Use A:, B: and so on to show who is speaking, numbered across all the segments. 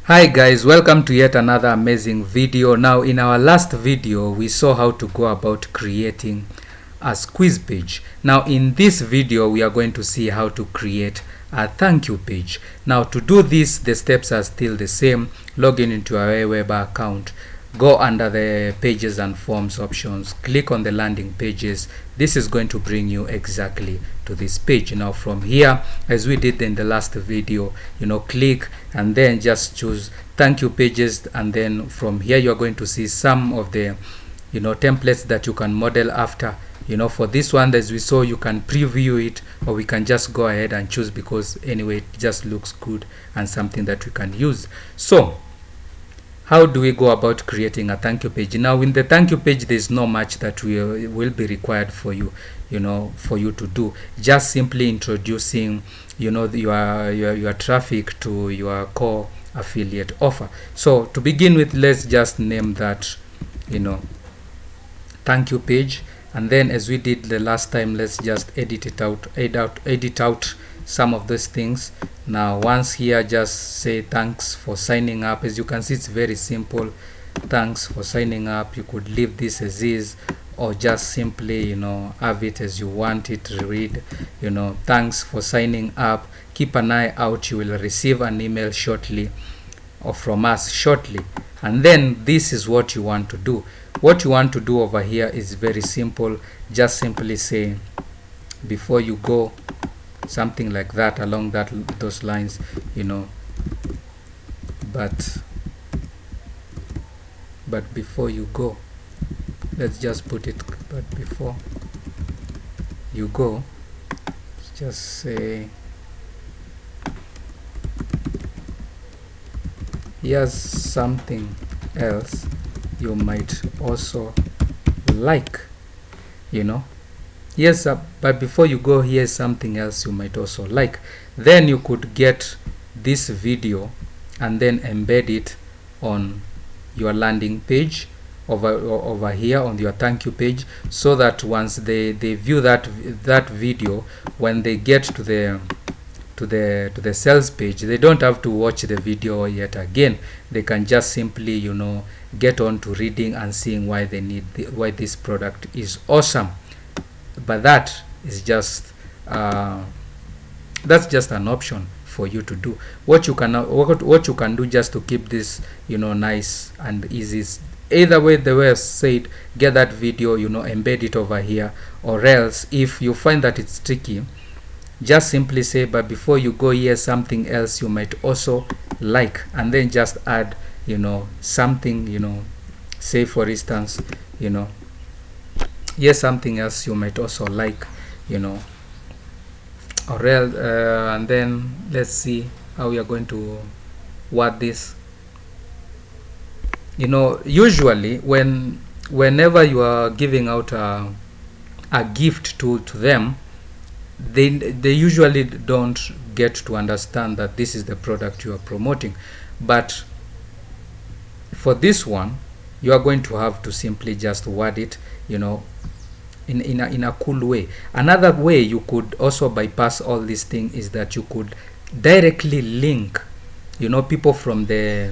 A: Hi guys, welcome to yet another amazing video. Now in our last video we saw how to go about creating a squeeze page. Now in this video we are going to see how to create a thank you page. Now to do this, the steps are still the same. Log in into our Aweber account, go under the pages and forms options, click on the landing pages. This is going to bring you exactly to this page. Now from here, as we did in the last video, click and then just choose thank you pages, and then from here you are going to see some of the templates that you can model after. For this one, as we saw, you can preview it, or we can just go ahead and choose, because anyway it just looks good and something that we can use. So how do we go about creating a thank you page? Now in the thank you page, there's not much that will be required for you to do. Just simply introducing your traffic to your core affiliate offer. So to begin with, let's just name that thank you page, and then as we did the last time, let's just edit out some of those things. Now once here, just say thanks for signing up. As you can see, it's very simple. Thanks for signing up. You could leave this as is, or just simply have it as you want it to read. Thanks for signing up. Keep an eye out, you will receive an email shortly, or from us shortly. And then this is what you want to do. What you want to do over here is very simple. Just simply say, before you go, something like that, along those lines, but before you go, let's just put it, but before you go, just say, here's something else you might also like. Yes, but before you go, here's something else you might also like. Then you could get this video and then embed it on your landing page over here on your thank you page, so that once they view that video, when they get to the sales page, they don't have to watch the video yet again. They can just simply get on to reading and seeing why why this product is awesome. But that is just that's just an option for you to do. What you can do just to keep this nice and easy is, either way, the way I said, get that video, embed it over here, or else if you find that it's tricky, just simply say, but before you go, here's something else you might also like, and then just add something, say for instance, here's something else you might also like, or else, and then let's see how we are going to word this. Usually whenever you are giving out a gift to them, they usually don't get to understand that this is the product you are promoting. But for this one, you are going to have to simply just word it in a cool way. Another way you could also bypass all these things is that you could directly link people from the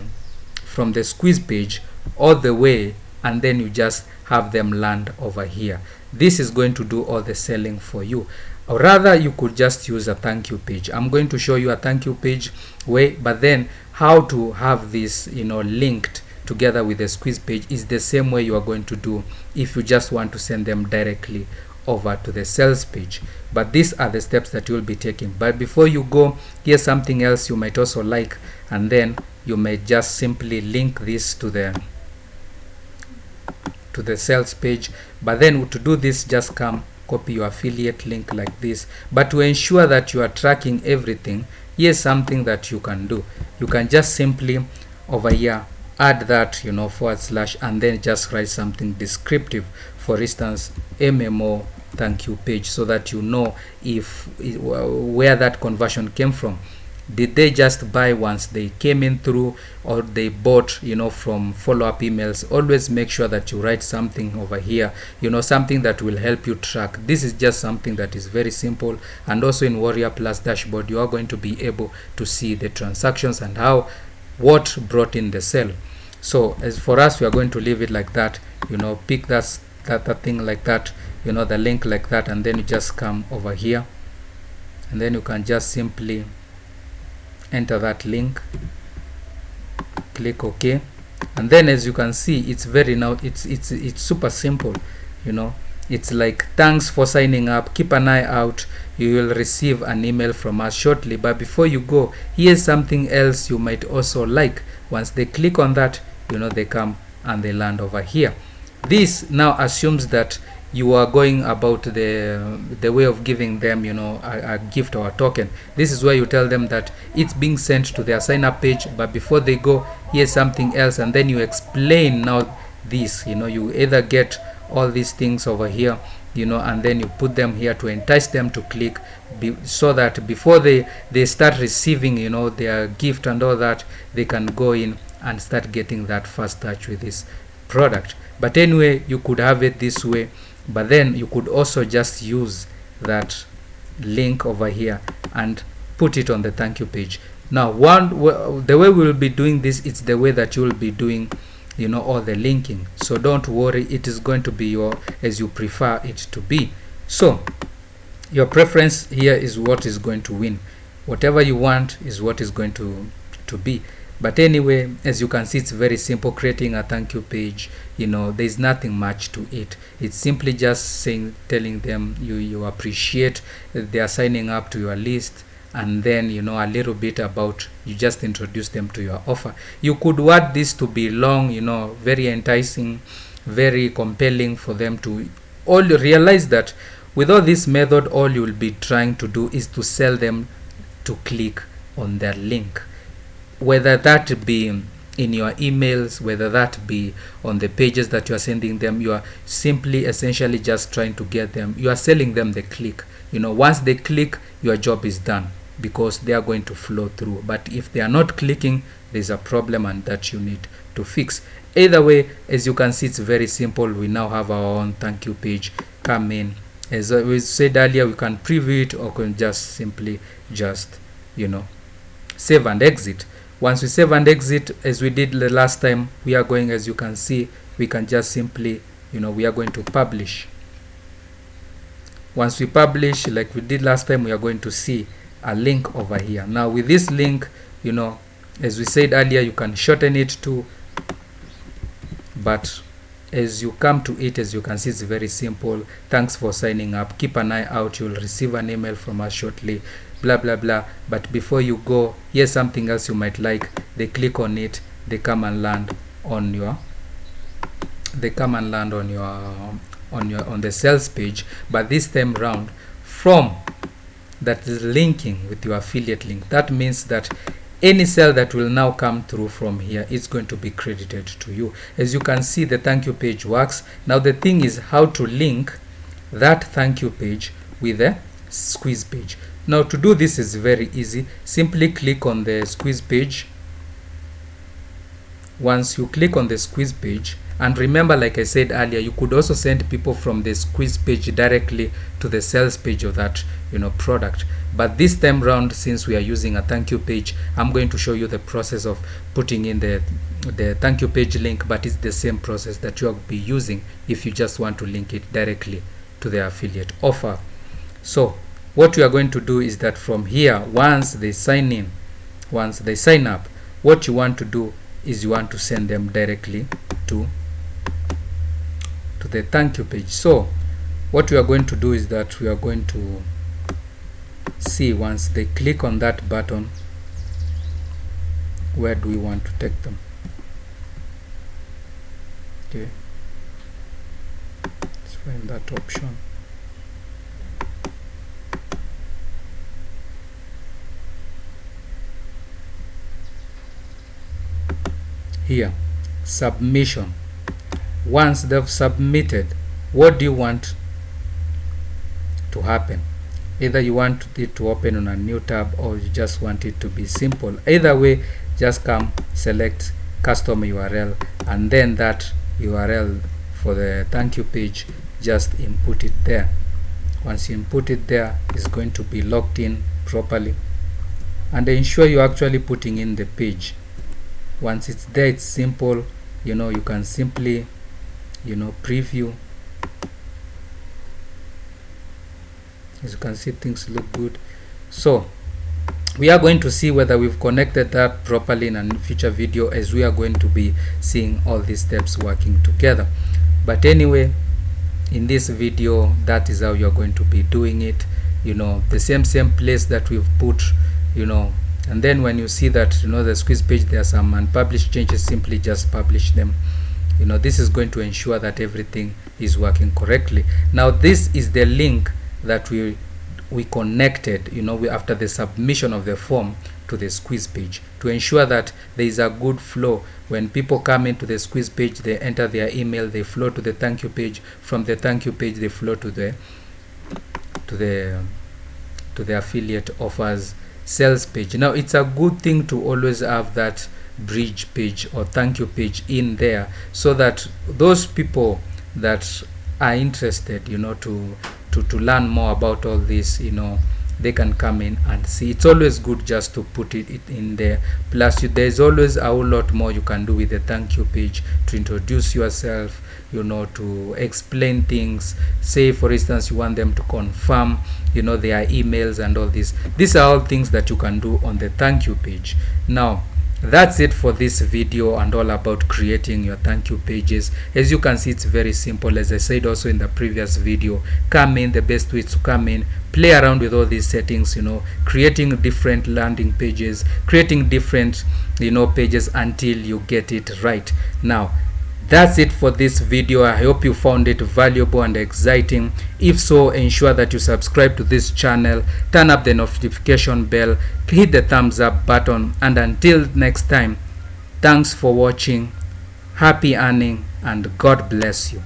A: squeeze page all the way, and then you just have them land over here. This is going to do all the selling for you. Or rather, you could just use a thank you page. I'm going to show you a thank you page way, but then how to have this linked together with the squeeze page is the same way you are going to do if you just want to send them directly over to the sales page. But these are the steps that you will be taking. But before you go, here's something else you might also like, and then you may just simply link this to the sales page. But then to do this, just copy your affiliate link like this. But to ensure that you are tracking everything, here's something that you can do. You can just simply over here add that / and then just write something descriptive, for instance MMO thank you page, so that if where that conversion came from. Did they just buy once they came in through, or they bought from follow-up emails? Always make sure that you write something over here, something that will help you track. This is just something that is very simple, and also in Warrior Plus dashboard you are going to be able to see the transactions and how what brought in the sale. So as for us, we are going to leave it like that, pick that thing like that, the link like that, and then you just come over here, and then you can just simply enter that link, click OK, and then as you can see, it's it's super simple. It's like, thanks for signing up, keep an eye out, you will receive an email from us shortly. But before you go, here's something else you might also like. Once they click on that, they come and they land over here. This now assumes that you are going about the way of giving them a gift or a token. This is where you tell them that it's being sent to their sign up page, but before they go, here's something else, and then you explain now this. You either get all these things over here, and then you put them here to entice them to click, so that before they start receiving their gift and all that, they can go in and start getting that first touch with this product. But anyway, you could have it this way, but then you could also just use that link over here and put it on the thank you page. Now, the way we will be doing this, it's the way that you will be doing all the linking. So don't worry, it is going to be as you prefer it to be. So your preference here is what is going to win. Whatever you want is what is going to be. But anyway, as you can see, it's very simple creating a thank you page. There's nothing much to it. It's simply just telling them you appreciate they are signing up to your list, and then a little bit about, you just introduce them to your offer. You could want this to be long, very enticing, very compelling for them to all realize that with all this method, all you will be trying to do is to sell them to click on their link, whether that be in your emails, whether that be on the pages that you are sending them. You are simply essentially just trying to get them, you are selling them the click. Once they click, your job is done, because they are going to flow through. But if they are not clicking, there's a problem, and that you need to fix. Either way, as you can see, it's very simple. We now have our own thank you page. Come in, as we said earlier, we can preview it, or can just simply save and exit. Once we save and exit, as we did the last time, we are going, as you can see, we can just simply we are going to publish. Once we publish, like we did last time, we are going to see a link over here. Now with this link, as we said earlier, you can shorten it too, but as you come to it, as you can see, it's very simple. Thanks for signing up, keep an eye out, you'll receive an email from us shortly, blah blah blah. But before you go, here's something else you might like. They click on it, they come and land on the sales page. But this time round, from that is linking with your affiliate link, that means that any sale that will now come through from here is going to be credited to you. As you can see, the thank you page works. Now the thing is how to link that thank you page with the squeeze page. Now to do this is very easy. Simply click on the squeeze page. Once you click on the squeeze page, and remember, like I said earlier, you could also send people from the squeeze page directly to the sales page of that product. But this time round, since we are using a thank you page, I'm going to show you the process of putting in the thank you page link, but it's the same process that you'll be using if you just want to link it directly to the affiliate offer. So what we are going to do is that from here, once they sign up, what you want to do is you want to send them directly to the thank you page. So what we are going to do is that we are going to see, once they click on that button, where do we want to take them? Okay, let's find that option. Here, submission. Once they've submitted, what do you want to happen? Either you want it to open on a new tab, or you just want it to be simple. Either way, just come, select custom URL, and then that URL for the thank you page, just input it there. Once you input it there, it's going to be logged in properly, and ensure you're actually putting in the page. Once it's there, it's simple. You can simply preview. As you can see, things look good. So we are going to see whether we've connected that properly in a future video, as we are going to be seeing all these steps working together. But anyway, in this video, that is how you're going to be doing it. The same place that we've put, and then when you see that the squeeze page, there are some unpublished changes, simply just publish them. This is going to ensure that everything is working correctly. Now this is the link that we connected after the submission of the form to the squeeze page, to ensure that there is a good flow. When people come into the squeeze page, they enter their email, they flow to the thank you page. From the thank you page, they flow to the affiliate offers sales page. Now it's a good thing to always have that bridge page or thank you page in there, so that those people that are interested to learn more about all this, they can come in and see. It's always good just to put it in there. Plus there's always a whole lot more you can do with the thank you page, to introduce yourself, to explain things. Say for instance you want them to confirm their emails and all this. These are all things that you can do on the thank you page. Now that's it for this video and all about creating your thank you pages. As you can see, it's very simple. As I said also in the previous video, come in, the best way is to come in, play around with all these settings, creating different landing pages, creating different pages until you get it right. Now that's it for this video. I hope you found it valuable and exciting. If so, ensure that you subscribe to this channel, turn up the notification bell, hit the thumbs up button, and until next time, thanks for watching, happy earning, and God bless you.